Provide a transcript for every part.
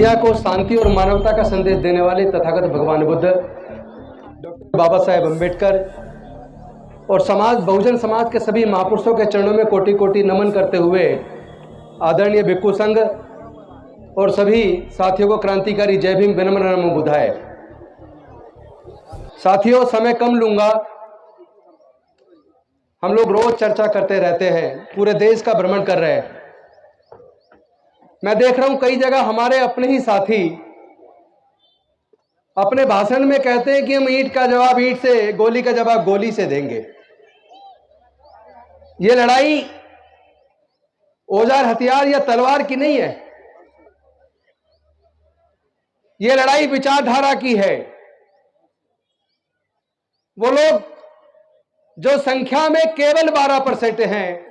दुनिया को शांति और मानवता का संदेश देने वाले तथागत भगवान बुद्ध, डॉक्टर बाबा साहेब अम्बेडकर और बहुजन समाज के सभी महापुरुषों के चरणों में कोटि कोटि नमन करते हुए आदरणीय भिक्खु संघ और सभी साथियों को क्रांतिकारी जय भीम, विनम्र नमो बुद्धाय। साथियों, समय कम लूंगा। हम लोग रोज चर्चा करते रहते हैं, पूरे देश का भ्रमण कर रहे हैं। मैं देख रहा हूं कई जगह हमारे अपने ही साथी अपने भाषण में कहते हैं कि हम ईंट का जवाब ईंट से, गोली का जवाब गोली से देंगे। ये लड़ाई औजार हथियार या तलवार की नहीं है, ये लड़ाई विचारधारा की है। वो लोग जो संख्या में केवल 12% हैं,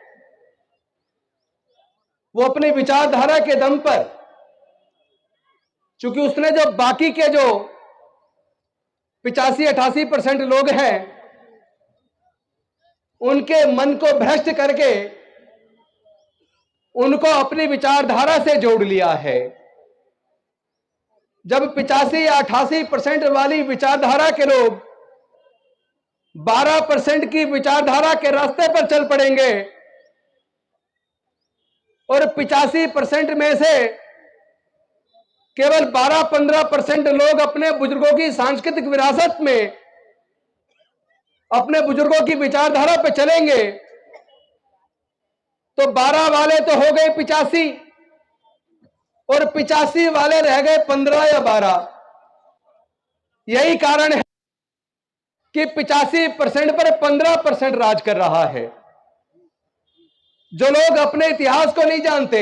वो अपनी विचारधारा के दम पर, चूंकि उसने जो बाकी के जो 85-88% लोग हैं, उनके मन को भ्रष्ट करके उनको अपनी विचारधारा से जोड़ लिया है। जब 85 या 88% वाली विचारधारा के लोग 12% की विचारधारा के रास्ते पर चल पड़ेंगे और 85% में से केवल 12-15% लोग अपने बुजुर्गों की सांस्कृतिक विरासत में, अपने बुजुर्गों की विचारधारा पर चलेंगे, तो 12 वाले तो हो गए 85 और 85 वाले रह गए 15 या 12। यही कारण है कि 85% पर 15% राज कर रहा है। जो लोग अपने इतिहास को नहीं जानते,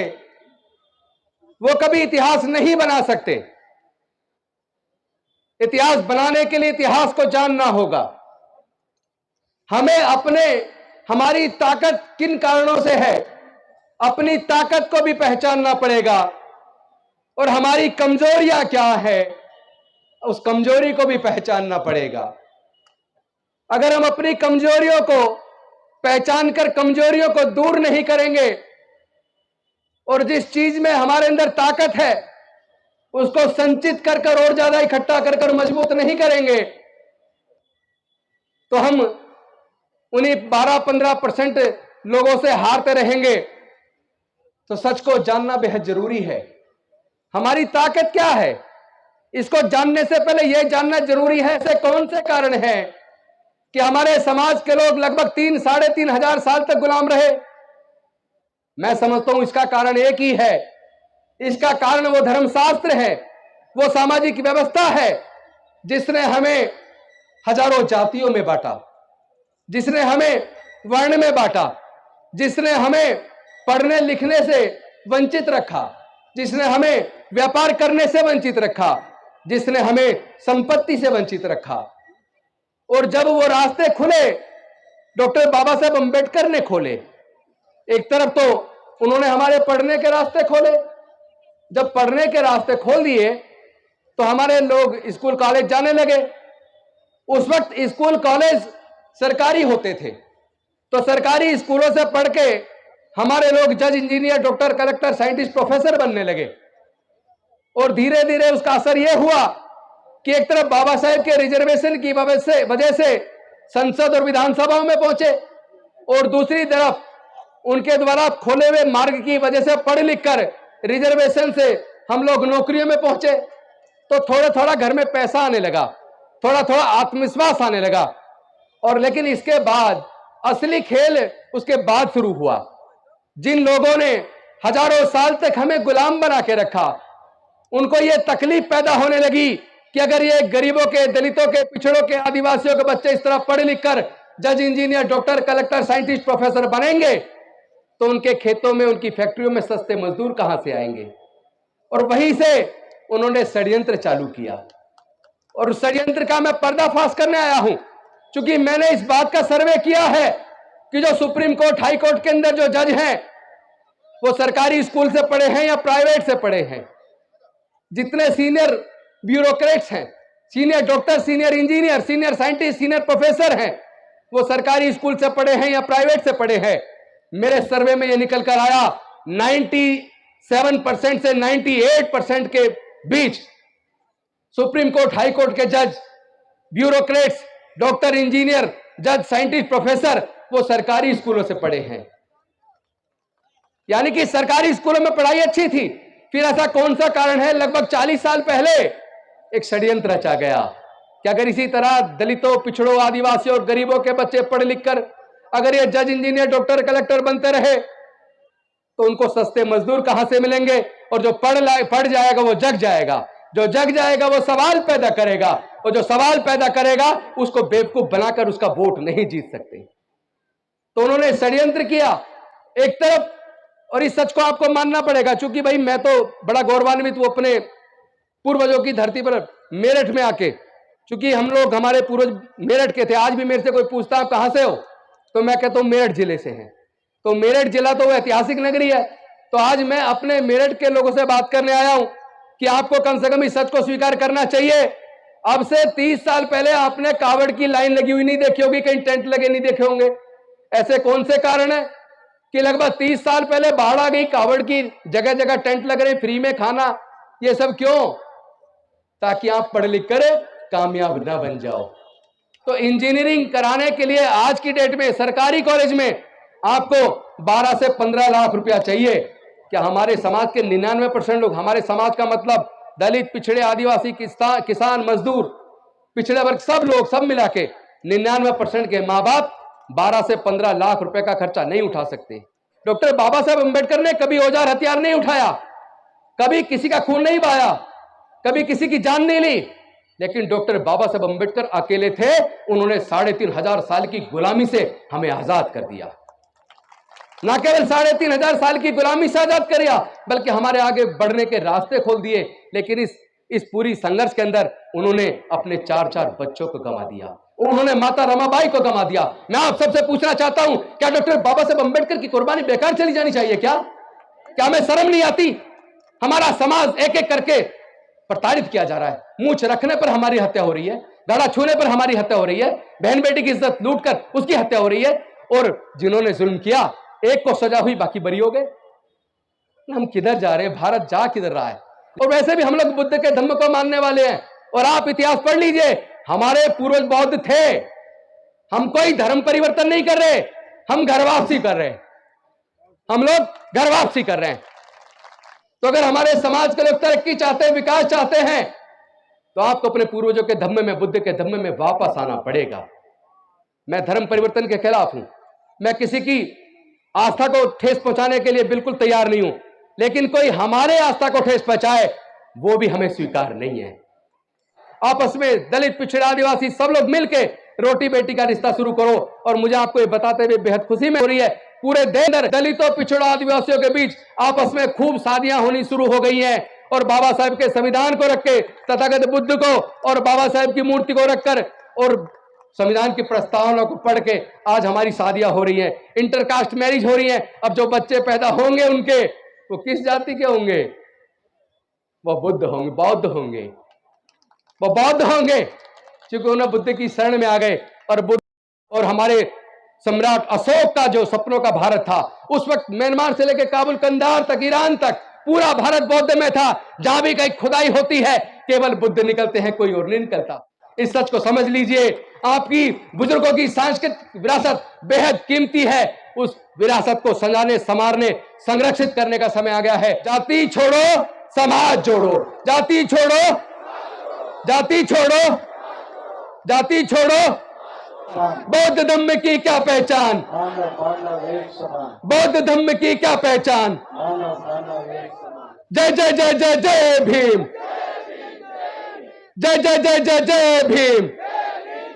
वो कभी इतिहास नहीं बना सकते। इतिहास बनाने के लिए इतिहास को जानना होगा। हमें हमारी ताकत किन कारणों से है, अपनी ताकत को भी पहचानना पड़ेगा और हमारी कमजोरियां क्या है, उस कमजोरी को भी पहचानना पड़ेगा। अगर हम अपनी कमजोरियों को पहचान कर कमजोरियों को दूर नहीं करेंगे और जिस चीज में हमारे अंदर ताकत है उसको संचित कर कर और ज्यादा इकट्ठा कर कर मजबूत नहीं करेंगे, तो हम उन्हीं 12-15% लोगों से हारते रहेंगे। तो सच को जानना बेहद जरूरी है। हमारी ताकत क्या है, इसको जानने से पहले यह जानना जरूरी है ऐसे कौन से कारण हैं कि हमारे समाज के लोग लगभग 3-3.5 हजार साल तक गुलाम रहे। मैं समझता हूं इसका कारण एक ही है। इसका कारण वो धर्मशास्त्र है, वो सामाजिक व्यवस्था है जिसने हमें हजारों जातियों में बांटा, जिसने हमें वर्ण में बांटा, जिसने हमें पढ़ने लिखने से वंचित रखा, जिसने हमें व्यापार करने से वंचित रखा, जिसने हमें संपत्ति से वंचित रखा। और जब वो रास्ते खुले, डॉक्टर बाबा साहेब अम्बेडकर ने खोले। एक तरफ तो उन्होंने हमारे पढ़ने के रास्ते खोले, जब पढ़ने के रास्ते खोल दिए तो हमारे लोग स्कूल कॉलेज जाने लगे। उस वक्त स्कूल कॉलेज सरकारी होते थे, तो सरकारी स्कूलों से पढ़ के हमारे लोग जज, engineer, doctor, collector, scientist, professor बनने लगे। और धीरे धीरे उसका असर यह हुआ कि एक तरफ बाबा साहेब के रिजर्वेशन की वजह से संसद और विधानसभाओं में पहुंचे और दूसरी तरफ उनके द्वारा खोले हुए मार्ग की वजह से पढ़ लिख कर रिजर्वेशन से हम लोग नौकरियों में पहुंचे। तो थोड़ा थोड़ा घर में पैसा आने लगा, थोड़ा थोड़ा आत्मविश्वास आने लगा। और लेकिन इसके बाद असली खेल उसके बाद शुरू हुआ। जिन लोगों ने हजारों साल तक हमें गुलाम बना के रखा, उनको यह तकलीफ पैदा होने लगी कि अगर ये गरीबों के, दलितों के, पिछड़ों के, आदिवासियों के बच्चे इस तरह पढ़ लिख कर जज, engineer, doctor, collector, scientist, professor बनेंगे तो उनके खेतों में, उनकी फैक्ट्रियों में सस्ते मजदूर कहां से आएंगे। और वहीं से उन्होंने षड्यंत्र चालू किया और उस षड्यंत्र का मैं पर्दाफाश करने आया हूं। क्योंकि मैंने इस बात का सर्वे किया है कि जो सुप्रीम कोर्ट, हाई कोर्ट के अंदर जो जज हैं वो सरकारी स्कूल से पढ़े हैं या प्राइवेट से पढ़े हैं। जितने सीनियर ब्यूरोक्रेट्स हैं, senior doctor, senior engineer, senior scientist, senior professor हैं, वो सरकारी स्कूल से पढ़े हैं या प्राइवेट से पढ़े हैं। मेरे सर्वे में यह निकल कर आया 97% से 98% के बीच सुप्रीम कोर्ट, हाई कोर्ट के जज, ब्यूरोक्रेट्स, डॉक्टर, इंजीनियर, जज, साइंटिस्ट, प्रोफेसर, वो सरकारी स्कूलों से पढ़े हैं। यानी कि सरकारी स्कूलों में पढ़ाई अच्छी थी। फिर ऐसा कौन सा कारण है, लगभग 40 साल पहले एक षड्यंत्र रचा गया कि अगर इसी तरह दलितों, पिछड़ों, आदिवासियों और गरीबों के बच्चे पढ़ लिख कर अगर ये जज, इंजीनियर, डॉक्टर, कलेक्टर बनते रहे तो उनको सस्ते मजदूर कहां से मिलेंगे, और जो पढ़ जाएगा वो जग जाएगा, जो जग जाएगा वो सवाल पैदा करेगा, और जो सवाल पैदा करेगा उसको बेवकूफ बनाकर उसका वोट नहीं जीत सकते। तो उन्होंने षड्यंत्र किया एक तरफ, और इस सच को आपको मानना पड़ेगा। चूंकि भाई मैं तो बड़ा गौरवान्वित हूं अपने पूर्वजों की धरती पर मेरठ में आके, चूंकि हम लोग, हमारे पूर्वज मेरठ के थे। आज भी मेरे से कोई पूछता आप कहां से हो तो मैं कहता हूं मेरठ जिले से हैं। तो मेरठ जिला तो ऐतिहासिक नगरी है। तो आज मैं अपने मेरठ के लोगों से बात करने आया हूं कि आपको कम से कम इस सच को स्वीकार करना चाहिए। अब से 30 साल पहले आपने कावड़ की लाइन लगी हुई नहीं देखी होगी, कहीं टेंट लगे नहीं देखे होंगे। ऐसे कौन से कारण है कि लगभग 30 साल पहले बाढ़ आ गई, कावड़ की जगह जगह टेंट लग रहे, फ्री में खाना, ये सब क्यों? ताकि आप पढ़ लिख कर कामयाब ना बन जाओ। तो इंजीनियरिंग कराने के लिए आज की डेट में सरकारी कॉलेज में आपको 12 से 15 लाख रुपया चाहिए। क्या हमारे समाज के 99% लोग, हमारे समाज का मतलब दलित, पिछड़े, आदिवासी, किसान, मजदूर, पिछड़े वर्ग, सब लोग, सब मिला के 99% के माँ बाप 12 से 15 लाख रुपए का खर्चा नहीं उठा सकते। डॉक्टर बाबा साहब अंबेडकर ने कभी औजार हथियार नहीं उठाया, कभी किसी का खून नहीं बहाया, कभी किसी की जान नहीं ली, लेकिन डॉक्टर बाबा साहब अंबेडकर अकेले थे। उन्होंने 3500 साल की गुलामी से हमें आजाद कर दिया। ना केवल 3500 साल की गुलामी से आजाद कर दिया, बल्कि हमारे आगे बढ़ने के रास्ते खोल दिए। लेकिन इस पूरी संघर्ष के अंदर उन्होंने अपने 4 बच्चों को गंवा दिया, उन्होंने माता रमाबाई को गंवा दिया। मैं आप सबसे पूछना चाहता हूं, क्या डॉक्टर बाबा साहब अंबेडकर की कुर्बानी बेकार चली जानी चाहिए? क्या हमें शर्म नहीं आती? हमारा समाज एक एक करके प्रताड़ित किया जा रहा है। मूंछ रखने पर हमारी हत्या हो रही है, गला छूने पर हमारी हत्या हो रही है, बहन बेटी की इज्जत लूटकर उसकी हत्या हो रही है, और जिन्होंने जुल्म किया एक को सजा हुई, बाकी बरी हो गए। हम किधर जा रहे हैं? भारत जा किधर रहा है? और वैसे भी हम लोग बुद्ध के धम्म को मानने वाले हैं। और आप इतिहास पढ़ लीजिए, हमारे पूर्वज बौद्ध थे। हम कोई धर्म परिवर्तन नहीं कर रहे, हम घर वापसी कर रहे हैं। हम लोग घर वापसी कर रहे हैं। तो अगर हमारे समाज के लोग तरक्की चाहते हैं, विकास चाहते हैं, तो आपको अपने पूर्वजों के धम्म में, बुद्ध के धम्म में वापस आना पड़ेगा। मैं धर्म परिवर्तन के खिलाफ हूं, मैं किसी की आस्था को ठेस पहुंचाने के लिए बिल्कुल तैयार नहीं हूं, लेकिन कोई हमारे आस्था को ठेस पहुंचाए वो भी हमें स्वीकार नहीं है। आपस में दलित, पिछड़ा, आदिवासी सब लोग मिलके रोटी बेटी का रिश्ता शुरू करो। और मुझे आपको ये बताते हुए बेहद खुशी में हो रही है, पूरे देश में दलितों, पिछड़ों, आदिवासियों के बीच आपस में खूब शादियां होनी शुरू हो गई हैं। और बाबा साहब के संविधान को रख के, तथागत बुद्ध को और बाबा साहब की मूर्ति को रखकर और संविधान की प्रस्तावना को पढ़ के आज हमारी शादियां हो रही हैं, इंटरकास्ट मैरिज हो रही हैं। अब जो बच्चे पैदा होंगे उनके, वो किस जाति के होंगे? वो बुद्ध होंगे, बौद्ध होंगे, वो बौद्ध होंगे, क्योंकि उन्हें बुद्ध की शरण में आ गए। और बुद्ध और हमारे सम्राट अशोक का जो सपनों का भारत था, उस वक्त म्यांमार से लेकर काबुल, कंधार तक, ईरान तक पूरा भारत बौद्ध में था। जहां भी कहीं खुदाई होती है केवल बुद्ध निकलते हैं, कोई और नहीं निकलता। इस सच को समझ लीजिए। आपकी बुजुर्गों की सांस्कृतिक विरासत बेहद कीमती है। उस विरासत को सजाने, संवारने, संरक्षित करने का समय आ गया है। जाति छोड़ो, समाज जोड़ो। जाति छोड़ो, जाति छोड़ो, जाति छोड़ो। बौद्ध धम्म की क्या पहचान? बौद्ध धम्म की क्या पहचान? जय जय जय जय जय भीम, जय जय जय जय जय भीम।